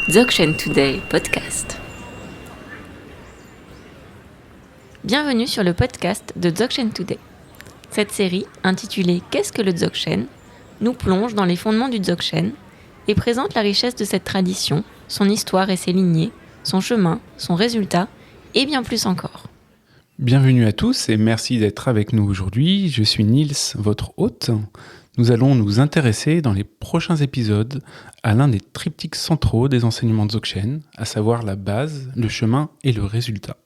Dzogchen Today podcast. Bienvenue sur le podcast de Dzogchen Today. Cette série, intitulée Qu'est-ce que le Dzogchen, nous plonge dans les fondements du Dzogchen et présente la richesse de cette tradition, son histoire et ses lignées, son chemin, son résultat et bien plus encore. Bienvenue à tous et merci d'être avec nous aujourd'hui. Je suis Nils, votre hôte. Nous allons nous intéresser dans les prochains épisodes à l'un des triptyques centraux des enseignements Dzogchen, à savoir la base, le chemin et le résultat.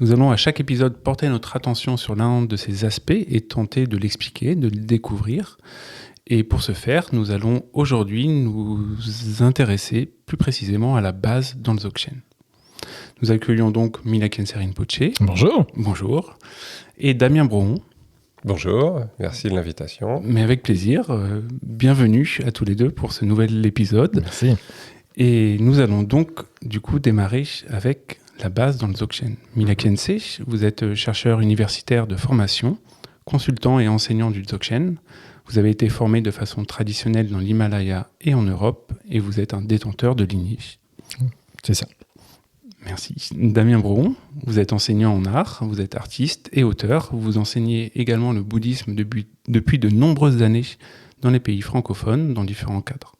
Nous allons à chaque épisode porter notre attention sur l'un de ces aspects et tenter de l'expliquer, de le découvrir. Et pour ce faire, nous allons aujourd'hui nous intéresser plus précisément à la base dans le Dzogchen. Nous accueillons donc Mila Khyentse Rinpoché. Bonjour. Bonjour. Et Damien Brohon. Bonjour, merci de l'invitation. Mais avec plaisir. Bienvenue à tous les deux pour ce nouvel épisode. Merci. Et nous allons donc du coup démarrer avec la base dans le Dzogchen. Mila Khyentse, vous êtes chercheur universitaire de formation, consultant et enseignant du Dzogchen. Vous avez été formé de façon traditionnelle dans l'Himalaya et en Europe, et vous êtes un détenteur de lignée. C'est ça. Merci. Damien Brohon, vous êtes enseignant en art, vous êtes artiste et auteur. Vous enseignez également le bouddhisme depuis de nombreuses années dans les pays francophones, dans différents cadres.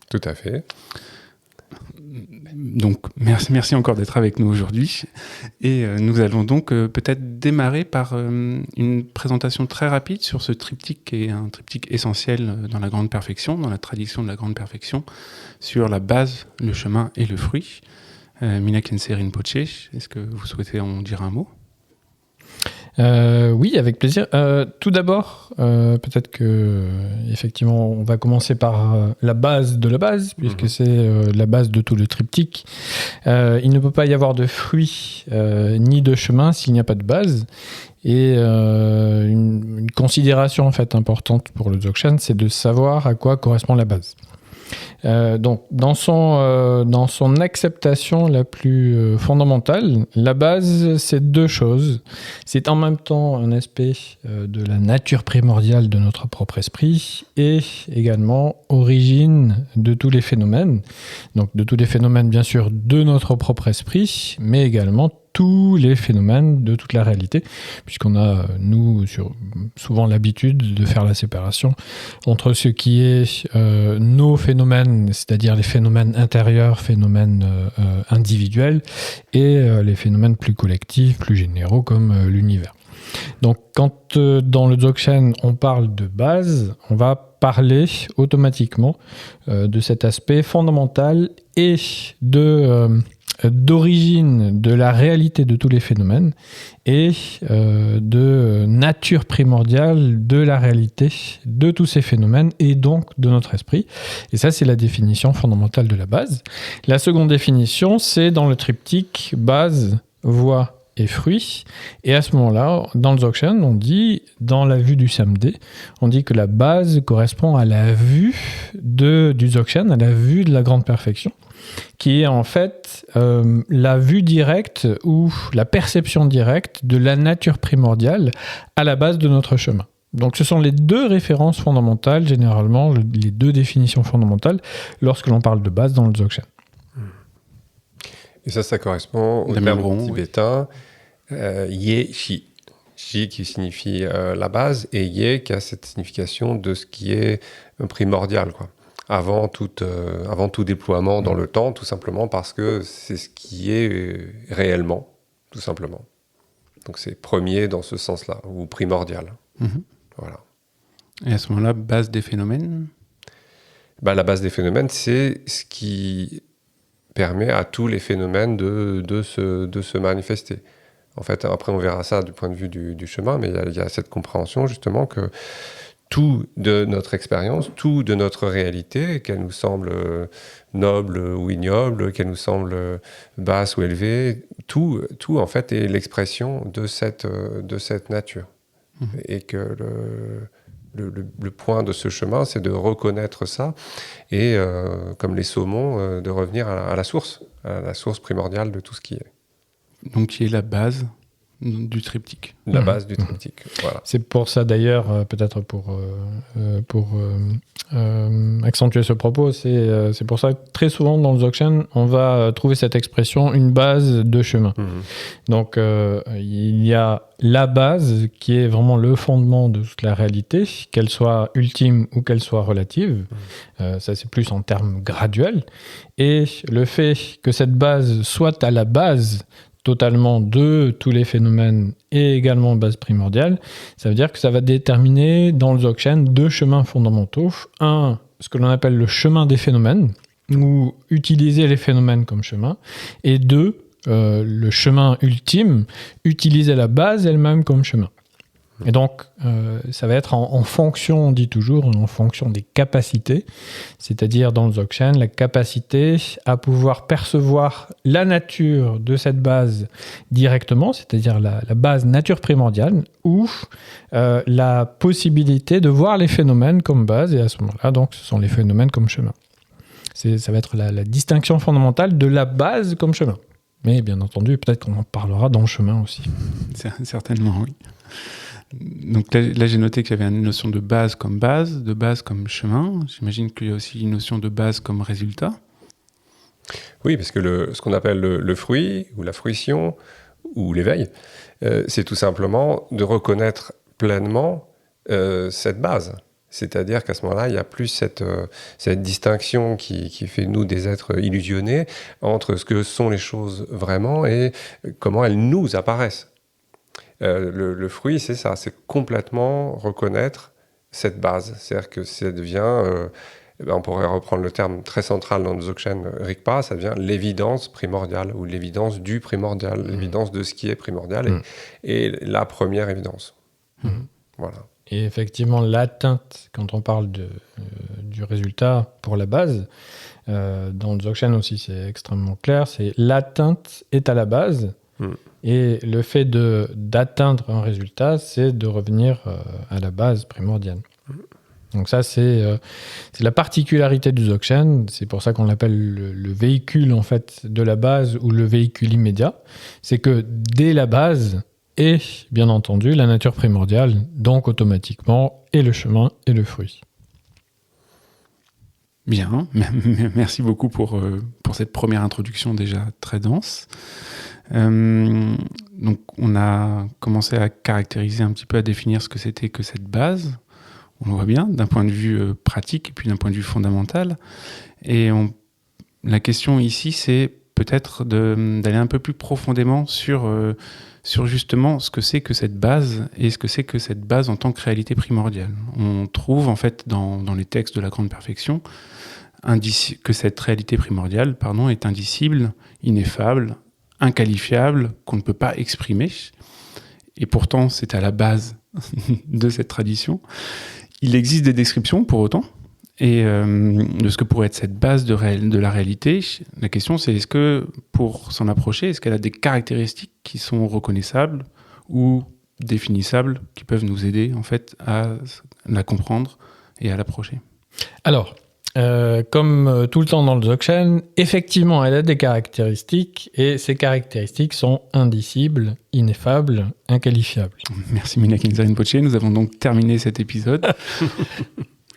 Tout à fait. Donc, merci encore d'être avec nous aujourd'hui. Et nous allons donc peut-être démarrer par une présentation très rapide sur ce triptyque qui est un triptyque essentiel dans la grande perfection, dans la tradition de la grande perfection, sur la base, le chemin et le fruit. Mila Khyentse Rinpoché, est-ce que vous souhaitez en dire un mot ? Oui, avec plaisir. Tout d'abord, peut-être que effectivement, on va commencer par la base de la base, puisque c'est la base de tout le triptyque. Il ne peut pas y avoir de fruit ni de chemin s'il n'y a pas de base. Et une considération en fait importante pour le Dzogchen, c'est de savoir à quoi correspond la base. Donc, dans son acceptation la plus fondamentale, la base, c'est deux choses. C'est en même temps un aspect de la nature primordiale de notre propre esprit et également origine de tous les phénomènes. Donc, de tous les phénomènes, bien sûr, de notre propre esprit, mais également tous les phénomènes de toute la réalité, puisqu'on a, nous, souvent l'habitude de faire la séparation entre ce qui est nos phénomènes, c'est-à-dire les phénomènes intérieurs, phénomènes individuels, et les phénomènes plus collectifs, plus généraux, comme l'univers. Donc, quand dans le Dzogchen, on parle de base, on va parler automatiquement de cet aspect fondamental et d'origine de la réalité de tous les phénomènes et de nature primordiale de la réalité de tous ces phénomènes et donc de notre esprit. Et ça, c'est la définition fondamentale de la base. La seconde définition, c'est dans le triptyque base, voie et fruit. Et à ce moment-là, dans le Dzogchen, on dit, dans la vue du Samde, on dit que la base correspond à la vue du Dzogchen, à la vue de la grande perfection, qui est en fait la vue directe ou la perception directe de la nature primordiale à la base de notre chemin. Donc ce sont les deux références fondamentales, généralement les deux définitions fondamentales, lorsque l'on parle de base dans le Dzogchen. Et ça correspond au terme tibétain Ye Shi. Shi qui signifie la base et Ye qui a cette signification de ce qui est primordial, quoi. Avant tout déploiement dans le temps, tout simplement parce que c'est ce qui est réellement, tout simplement. Donc c'est premier dans ce sens-là, ou primordial. Voilà. Et à ce moment-là, base des phénomènes ? La base des phénomènes, c'est ce qui permet à tous les phénomènes de se manifester. En fait, après on verra ça du point de vue du chemin, mais il y a cette compréhension justement que tout de notre expérience, tout de notre réalité, qu'elle nous semble noble ou ignoble, qu'elle nous semble basse ou élevée, tout en fait est l'expression de cette nature. Et que le point de ce chemin, c'est de reconnaître ça et, comme les saumons, de revenir à la source primordiale de tout ce qui est. Donc qui est la base du triptyque. La base du triptyque, voilà. C'est pour ça d'ailleurs, peut-être pour accentuer ce propos, c'est pour ça que très souvent dans le Dzogchen, on va trouver cette expression une base de chemin. Donc il y a la base qui est vraiment le fondement de toute la réalité, qu'elle soit ultime ou qu'elle soit relative. Ça c'est plus en termes graduels. Et le fait que cette base soit à la base totalement de tous les phénomènes et également base primordiale, ça veut dire que ça va déterminer dans le Dzogchen 2 chemins fondamentaux. Un, ce que l'on appelle le chemin des phénomènes, ou utiliser les phénomènes comme chemin. Et 2, le chemin ultime, utiliser la base elle-même comme chemin. Et donc, ça va être en fonction, on dit toujours, en fonction des capacités, c'est-à-dire dans le Dzogchen, la capacité à pouvoir percevoir la nature de cette base directement, c'est-à-dire la base nature primordiale, ou la possibilité de voir les phénomènes comme base, et à ce moment-là, donc, ce sont les phénomènes comme chemin. Ça va être la distinction fondamentale de la base comme chemin. Mais bien entendu, peut-être qu'on en parlera dans le chemin aussi. Certainement, oui. Donc là, j'ai noté qu'il y avait une notion de base, de base comme chemin. J'imagine qu'il y a aussi une notion de base comme résultat. Oui, parce que ce qu'on appelle le fruit, ou la fruition, ou l'éveil, c'est tout simplement de reconnaître pleinement cette base. C'est-à-dire qu'à ce moment-là, il n'y a plus cette distinction qui fait nous des êtres illusionnés entre ce que sont les choses vraiment et comment elles nous apparaissent. Le fruit, c'est ça, c'est complètement reconnaître cette base. C'est-à-dire que ça devient, on pourrait reprendre le terme très central dans le Dzogchen Rigpa, ça devient l'évidence primordiale, ou l'évidence du primordial, l'évidence de ce qui est primordial, et la première évidence. Voilà. Et effectivement, l'atteinte, quand on parle du résultat pour la base, dans le Dzogchen aussi c'est extrêmement clair, c'est l'atteinte est à la base, et le fait d'atteindre un résultat, c'est de revenir à la base primordiale. Donc ça, c'est la particularité du Dzogchen, c'est pour ça qu'on l'appelle le véhicule en fait, de la base ou le véhicule immédiat, c'est que dès la base, et bien entendu la nature primordiale, donc automatiquement, et le chemin et le fruit. Bien, merci beaucoup pour cette première introduction déjà très dense. Donc on a commencé à caractériser un petit peu, à définir ce que c'était que cette base, on le voit bien, d'un point de vue pratique et puis d'un point de vue fondamental. Et la question ici, c'est peut-être d'aller un peu plus profondément sur justement ce que c'est que cette base et ce que c'est que cette base en tant que réalité primordiale. On trouve en fait dans les textes de la Grande Perfection que cette réalité primordiale est indicible, ineffable, inqualifiable, qu'on ne peut pas exprimer. Et pourtant, c'est à la base de cette tradition. Il existe des descriptions pour autant, et de ce que pourrait être cette base de la réalité. La question, c'est est-ce que, pour s'en approcher, est-ce qu'elle a des caractéristiques qui sont reconnaissables ou définissables, qui peuvent nous aider en fait à la comprendre et à l'approcher? Alors, comme tout le temps dans le Dzogchen, effectivement, elle a des caractéristiques, et ces caractéristiques sont indicibles, ineffables, inqualifiables. Merci Mina Kinza Rinpoche, nous avons donc terminé cet épisode.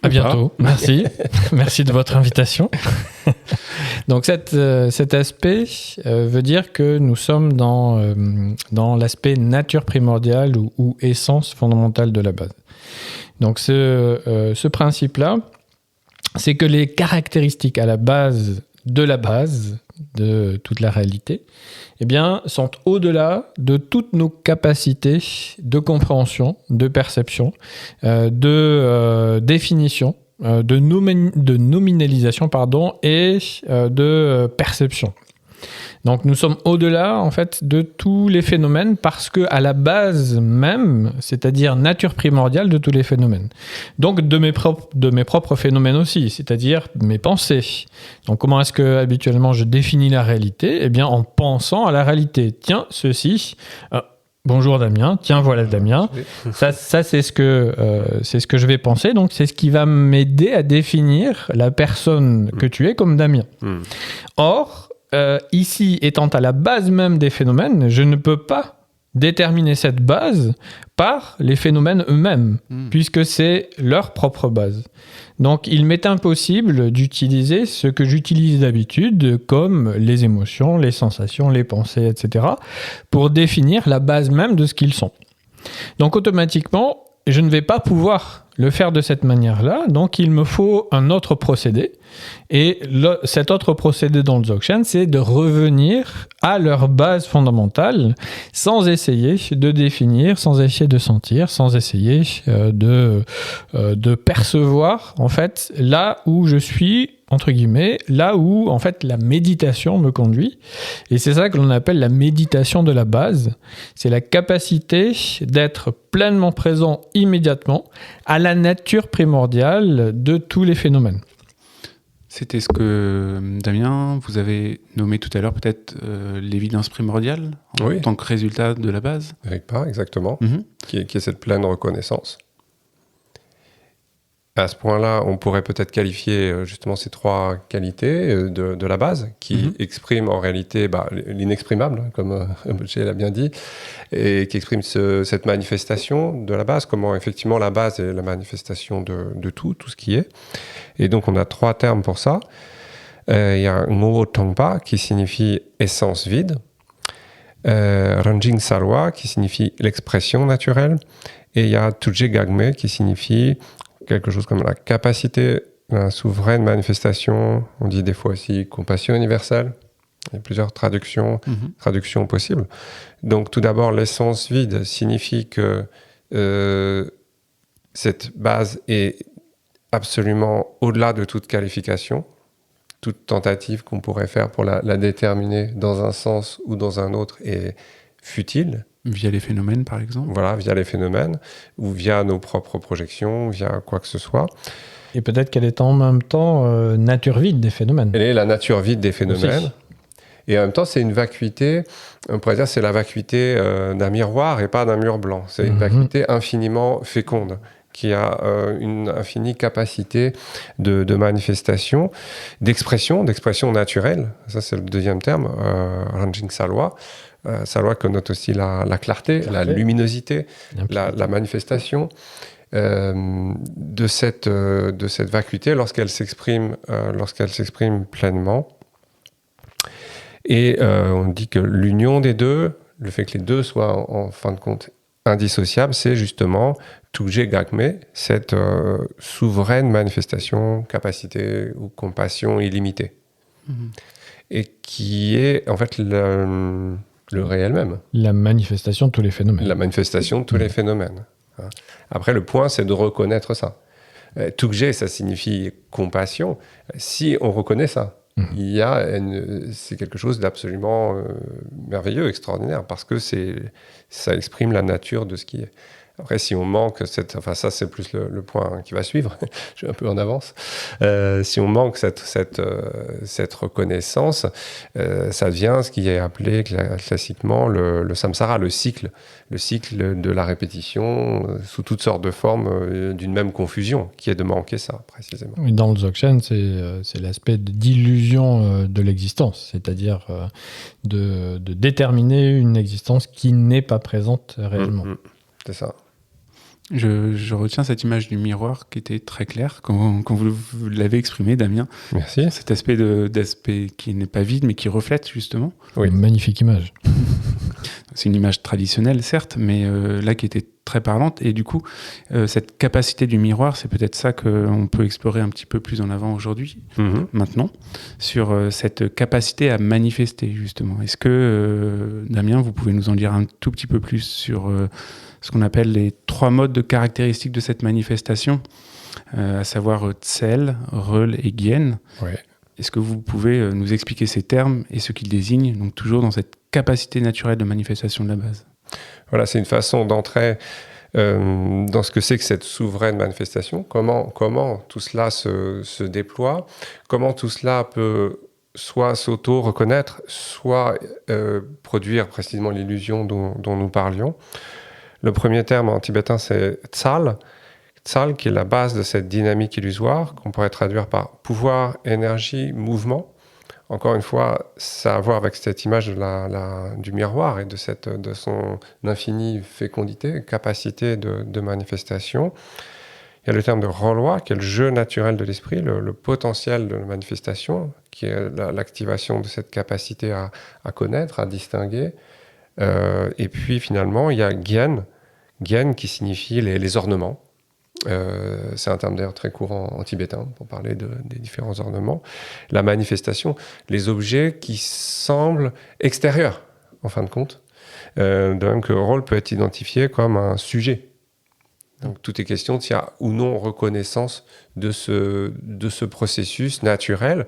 À bientôt, merci. Merci de votre invitation. Donc cet aspect veut dire que nous sommes dans l'aspect nature primordiale ou essence fondamentale de la base. Donc ce principe-là, c'est que les caractéristiques à la base de toute la réalité, eh bien, sont au-delà de toutes nos capacités de compréhension, de perception, de définition, de nominalisation, et de perception. Donc nous sommes au-delà en fait de tous les phénomènes, parce que à la base même, c'est-à-dire nature primordiale de tous les phénomènes. Donc de mes propres phénomènes aussi, c'est-à-dire mes pensées. Donc comment est-ce que habituellement je définis la réalité ? Eh bien en pensant à la réalité. Tiens, ceci. Bonjour Damien, tiens voilà Damien. Ça c'est ce que je vais penser, donc c'est ce qui va m'aider à définir la personne que tu es comme Damien. Or, ici, étant à la base même des phénomènes, je ne peux pas déterminer cette base par les phénomènes eux-mêmes, puisque c'est leur propre base. Donc, il m'est impossible d'utiliser ce que j'utilise d'habitude, comme les émotions, les sensations, les pensées, etc., pour définir la base même de ce qu'ils sont. Donc, automatiquement, je ne vais pas pouvoir le faire de cette manière-là, donc il me faut un autre procédé. Et cet autre procédé dans le Dzogchen, c'est de revenir à leur base fondamentale sans essayer de définir, sans essayer de sentir, sans essayer de percevoir, en fait, là où je suis, entre guillemets, là où, en fait, la méditation me conduit. Et c'est ça que l'on appelle la méditation de la base. C'est la capacité d'être pleinement présent immédiatement à la nature primordiale de tous les phénomènes. C'était ce que, Damien, vous avez nommé tout à l'heure, peut-être l'évidence primordiale, en tant que résultat de la base. Exactement, qui est cette pleine reconnaissance. À ce point-là, on pourrait peut-être qualifier justement ces trois qualités de la base, qui expriment en réalité l'inexprimable, comme Jay l'a bien dit, et qui expriment cette manifestation de la base, comment effectivement la base est la manifestation de tout ce qui est. Et donc on a trois termes pour ça. Il y a Ngo Tongpa qui signifie essence vide, Ranjing Salwa qui signifie l'expression naturelle, et il y a Tuje Gagme qui signifie quelque chose comme la capacité, la souveraine manifestation, on dit des fois aussi compassion universelle. Il y a plusieurs traductions possibles. Donc tout d'abord, l'essence vide signifie que cette base est absolument au-delà de toute qualification. Toute tentative qu'on pourrait faire pour la déterminer dans un sens ou dans un autre est futile. Via les phénomènes, par exemple. Voilà, via les phénomènes, ou via nos propres projections, via quoi que ce soit. Et peut-être qu'elle est en même temps nature vide des phénomènes. Elle est la nature vide des phénomènes. Aussi. Et en même temps, c'est une vacuité, on pourrait dire c'est la vacuité d'un miroir et pas d'un mur blanc. C'est une vacuité infiniment féconde, qui a une infinie capacité de manifestation, d'expression naturelle. Ça, c'est le deuxième terme, Ranjing Salwa. Salwa connote aussi la clarté, la luminosité, la manifestation de cette vacuité lorsqu'elle s'exprime pleinement. Et on dit que l'union des deux, le fait que les deux soient en fin de compte indissociables, c'est justement Tuje Gagme, cette souveraine manifestation, capacité ou compassion illimitée. Et qui est en fait le réel même. La manifestation de tous les phénomènes. La manifestation de tous les phénomènes. Après, le point, c'est de reconnaître ça. Tuje, ça signifie compassion. Si on reconnaît ça, c'est quelque chose d'absolument merveilleux, extraordinaire, parce que ça exprime la nature de ce qui est. Après, si on manque ça c'est plus le point qui va suivre, je suis un peu en avance. Si on manque cette reconnaissance, ça devient ce qui est appelé classiquement le samsara, le cycle de la répétition sous toutes sortes de formes d'une même confusion, qui est de manquer ça, précisément. Oui, dans le Dzogchen, c'est l'aspect d'illusion de l'existence, c'est-à-dire de déterminer une existence qui n'est pas présente réellement. C'est ça. Je retiens cette image du miroir qui était très claire quand vous l'avez exprimé, Damien. Merci. Cet aspect qui n'est pas vide, mais qui reflète justement. Oui. Une magnifique image. C'est une image traditionnelle, certes, mais là qui était très parlante. Et du coup, cette capacité du miroir, c'est peut-être ça qu'on peut explorer un petit peu plus en avant aujourd'hui, maintenant, sur cette capacité à manifester, justement. Est-ce que, Damien, vous pouvez nous en dire un tout petit peu plus sur ce qu'on appelle les 3 modes de caractéristiques de cette manifestation, à savoir Tsel, Reul et Gien. Ouais. Est-ce que vous pouvez nous expliquer ces termes et ce qu'ils désignent, donc toujours dans cette capacité naturelle de manifestation de la base? Voilà, c'est une façon d'entrer dans ce que c'est que cette souveraine manifestation. Comment tout cela se déploie, comment tout cela peut soit s'auto-reconnaître, soit produire précisément l'illusion dont nous parlions. Le premier terme en tibétain, c'est Tsal. Tsal, qui est la base de cette dynamique illusoire, qu'on pourrait traduire par pouvoir, énergie, mouvement. encore une fois, ça a à voir avec cette image du miroir et de son infinie fécondité, capacité de manifestation. Il y a le terme de renvoi, qui est le jeu naturel de l'esprit, le potentiel de la manifestation, qui est l'activation de cette capacité à connaître, à distinguer. Et puis finalement, il y a Gyen qui signifie les ornements. C'est un terme d'ailleurs très courant en tibétain pour parler des différents ornements. La manifestation, les objets qui semblent extérieurs, en fin de compte. De même que le rôle peut être identifié comme un sujet. Donc tout est question s'il y a ou non reconnaissance de ce processus naturel.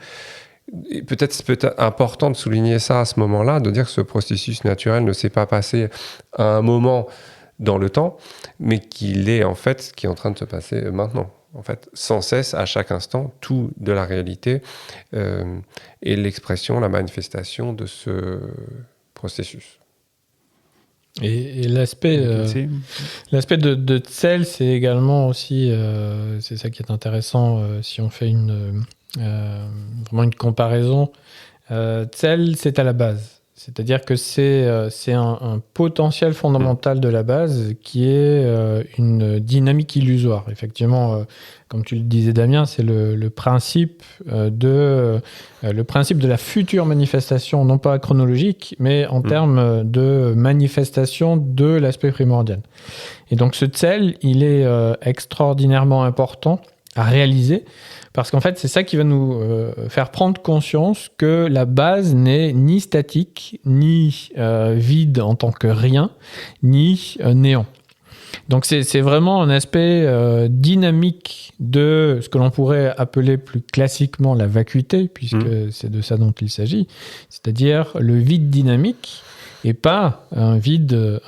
Et peut-être important de souligner ça à ce moment-là, de dire que ce processus naturel ne s'est pas passé à un moment dans le temps, mais qu'il est en fait ce qui est en train de se passer maintenant. En fait, sans cesse, à chaque instant, tout de la réalité est l'expression, la manifestation de ce processus. Et l'aspect de Tsel, c'est également aussi, c'est ça qui est intéressant si on fait vraiment une comparaison. Tsel, c'est à la base. C'est-à-dire que c'est un potentiel fondamental de la base qui est une dynamique illusoire. Effectivement, comme tu le disais Damien, c'est le principe de la future manifestation, non pas chronologique, mais en termes de manifestation de l'aspect primordial. Et donc ce Tsel, il est extraordinairement important à réaliser, parce qu'en fait, c'est ça qui va nous faire prendre conscience que la base n'est ni statique, ni vide en tant que rien, ni néant. Donc c'est vraiment un aspect dynamique de ce que l'on pourrait appeler plus classiquement la vacuité, puisque c'est de ça dont il s'agit, c'est-à-dire le vide dynamique, et pas un vide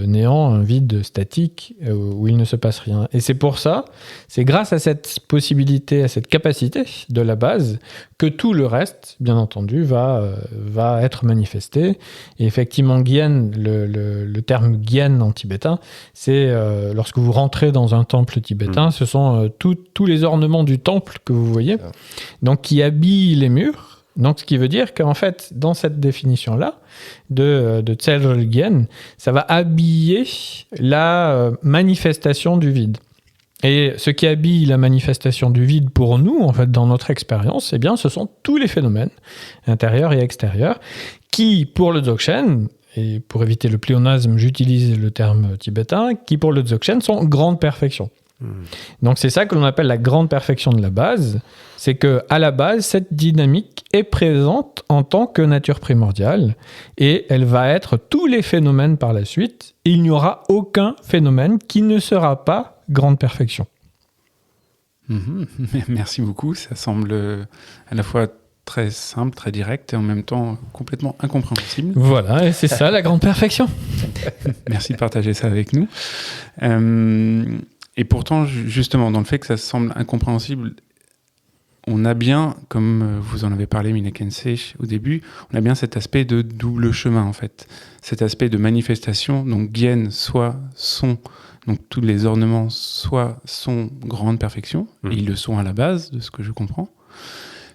néant, un vide statique où il ne se passe rien. Et c'est pour ça, c'est grâce à cette possibilité, à cette capacité de la base, que tout le reste, bien entendu, va être manifesté. Et effectivement, Gyen, le terme Gyen en tibétain, c'est lorsque vous rentrez dans un temple tibétain, ce sont tous les ornements du temple que vous voyez, donc qui habillent les murs. Donc, ce qui veut dire qu'en fait, dans cette définition-là de Tselrel Gyen, ça va habiller la manifestation du vide. Et ce qui habille la manifestation du vide pour nous, en fait, dans notre expérience, eh bien, ce sont tous les phénomènes, intérieurs et extérieurs, qui, pour le Dzogchen, et pour éviter le pléonasme, j'utilise le terme tibétain, qui, pour le Dzogchen, sont grande perfection. Donc c'est ça que l'on appelle la grande perfection de la base, c'est que à la base cette dynamique est présente en tant que nature primordiale et elle va être tous les phénomènes par la suite. Et il n'y aura aucun phénomène qui ne sera pas grande perfection. Merci beaucoup, ça semble à la fois très simple, très direct et en même temps complètement incompréhensible. Voilà, et c'est ça la grande perfection. Merci de partager ça avec nous. Et pourtant, justement, dans le fait que ça semble incompréhensible, on a bien, comme vous en avez parlé, Minakense, au début, on a bien cet aspect de double chemin, en fait. Cet aspect de manifestation, donc Gyen, soit sont, donc tous les ornements, soit sont grande perfection, et ils le sont à la base, de ce que je comprends,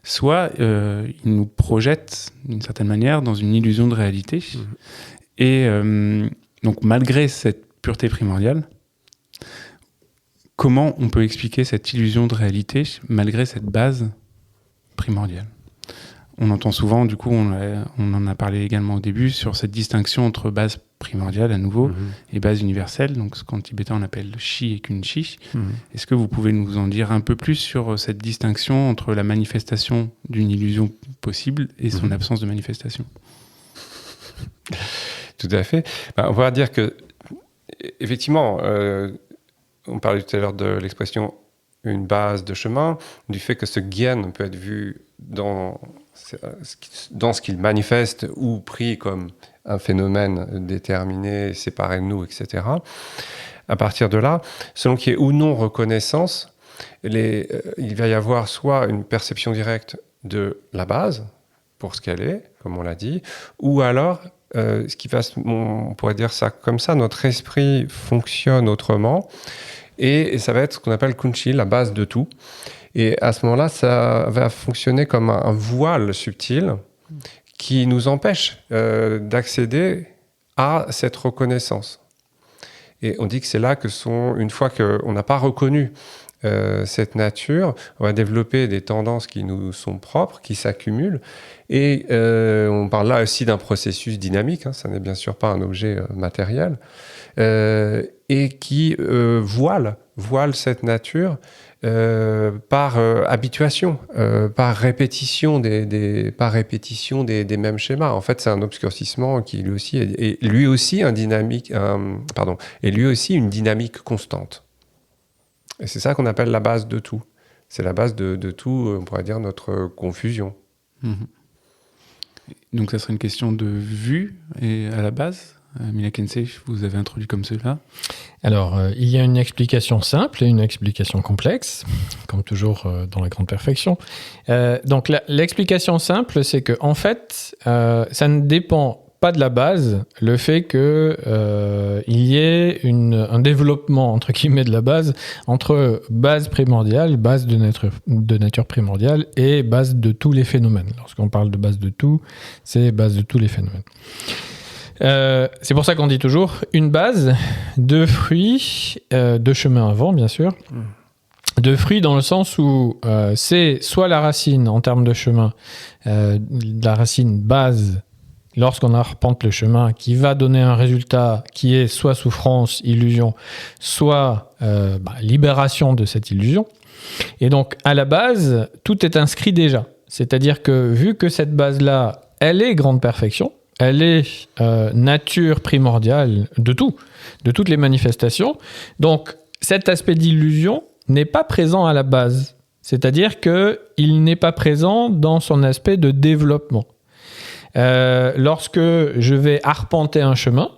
soit ils nous projettent, d'une certaine manière, dans une illusion de réalité. Et donc, malgré cette pureté primordiale, comment on peut expliquer cette illusion de réalité malgré cette base primordiale ? On entend souvent, du coup, on en a parlé également au début, sur cette distinction entre base primordiale, à nouveau, et base universelle, donc ce qu'en tibétain on appelle Shi et Kunchi. Est-ce que vous pouvez nous en dire un peu plus sur cette distinction entre la manifestation d'une illusion possible et son absence de manifestation ? Tout à fait. On va dire que, effectivement, on parlait tout à l'heure de l'expression une base de chemin, du fait que ce Gyen peut être vu dans ce qu'il manifeste ou pris comme un phénomène déterminé, séparé de nous, etc. À partir de là, selon qu'il y ait ou non reconnaissance, il va y avoir soit une perception directe de la base, pour ce qu'elle est, comme on l'a dit, ou alors, ce qui va, on pourrait dire ça comme ça, notre esprit fonctionne autrement, Et ça va être ce qu'on appelle Kunchi, la base de tout. Et à ce moment-là, ça va fonctionner comme un voile subtil qui nous empêche d'accéder à cette reconnaissance. Et on dit que c'est là que une fois qu'on n'a pas reconnu cette nature, on va développer des tendances qui nous sont propres, qui s'accumulent. Et on parle là aussi d'un processus dynamique, ça n'est bien sûr pas un objet matériel, et qui voile cette nature par habituation, par répétition des mêmes schémas. En fait, c'est un obscurcissement qui lui aussi est lui aussi une dynamique constante. Et c'est ça qu'on appelle la base de tout. C'est la base de tout, on pourrait dire, notre confusion. Mmh. Donc ça serait une question de vue et à la base. Mila Kensei, vous avez introduit comme cela. Alors, il y a une explication simple et une explication complexe, comme toujours dans la grande perfection. Donc, l'explication simple, c'est que en fait, ça ne dépend pas de la base, le fait qu'il y ait un développement, entre guillemets, de la base, entre base primordiale, base de nature primordiale, et base de tous les phénomènes. Lorsqu'on parle de base de tout, c'est base de tous les phénomènes. C'est pour ça qu'on dit toujours une base, deux fruits, deux chemins avant, bien sûr. Deux fruits dans le sens où c'est soit la racine en termes de chemin, la racine base, lorsqu'on arpente le chemin, qui va donner un résultat qui est soit souffrance, illusion, soit libération de cette illusion. Et donc, à la base, tout est inscrit déjà. C'est-à-dire que vu que cette base-là, elle est grande perfection, elle est nature primordiale de tout, de toutes les manifestations. Donc, cet aspect d'illusion n'est pas présent à la base. C'est-à-dire qu'il n'est pas présent dans son aspect de développement. Lorsque je vais arpenter un chemin,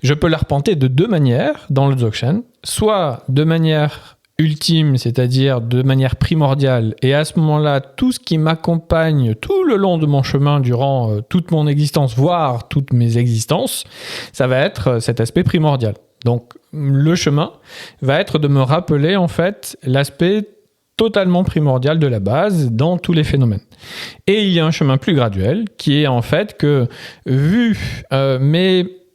je peux l'arpenter de deux manières dans le Dzogchen. Soit de manière ultime, c'est-à-dire de manière primordiale, et à ce moment-là, tout ce qui m'accompagne tout le long de mon chemin durant toute mon existence, voire toutes mes existences, ça va être cet aspect primordial. Donc, le chemin va être de me rappeler, en fait, l'aspect totalement primordial de la base dans tous les phénomènes. Et il y a un chemin plus graduel, qui est en fait que, vu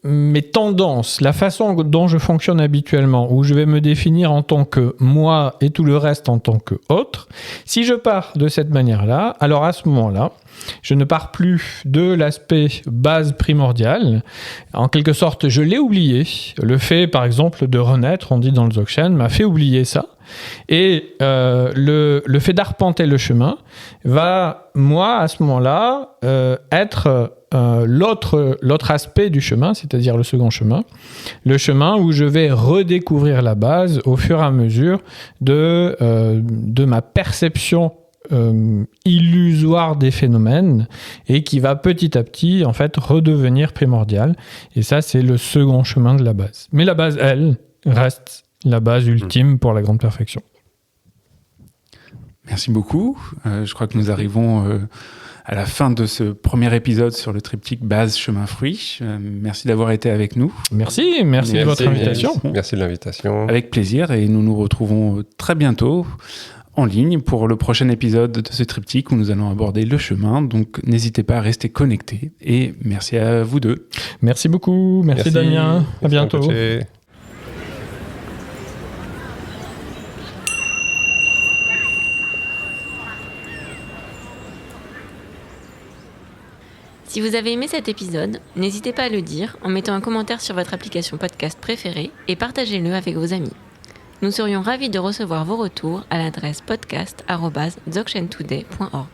mes tendances, la façon dont je fonctionne habituellement, où je vais me définir en tant que moi et tout le reste en tant que autre, si je pars de cette manière-là, alors à ce moment-là, je ne pars plus de l'aspect base primordial. En quelque sorte, je l'ai oublié. Le fait, par exemple, de renaître, on dit dans le Dzogchen, m'a fait oublier ça. Et le fait d'arpenter le chemin va, moi, à ce moment-là, être l'autre aspect du chemin, c'est-à-dire le second chemin, le chemin où je vais redécouvrir la base au fur et à mesure de ma perception illusoire des phénomènes et qui va petit à petit en fait redevenir primordial. Et ça, c'est le second chemin de la base. Mais la base, elle, reste la base ultime pour la grande perfection. Merci beaucoup. Je crois que nous arrivons à la fin de ce premier épisode sur le triptyque base, chemin, fruit. Merci d'avoir été avec nous. Merci de votre invitation. Merci de l'invitation. Avec plaisir, et nous nous retrouvons très bientôt en ligne pour le prochain épisode de ce triptyque où nous allons aborder le chemin. Donc n'hésitez pas à rester connectés, et merci à vous deux. Merci beaucoup. Merci Damien. À bientôt. Si vous avez aimé cet épisode, n'hésitez pas à le dire en mettant un commentaire sur votre application podcast préférée et partagez-le avec vos amis. Nous serions ravis de recevoir vos retours à l'adresse podcast@dzogchentoday.org.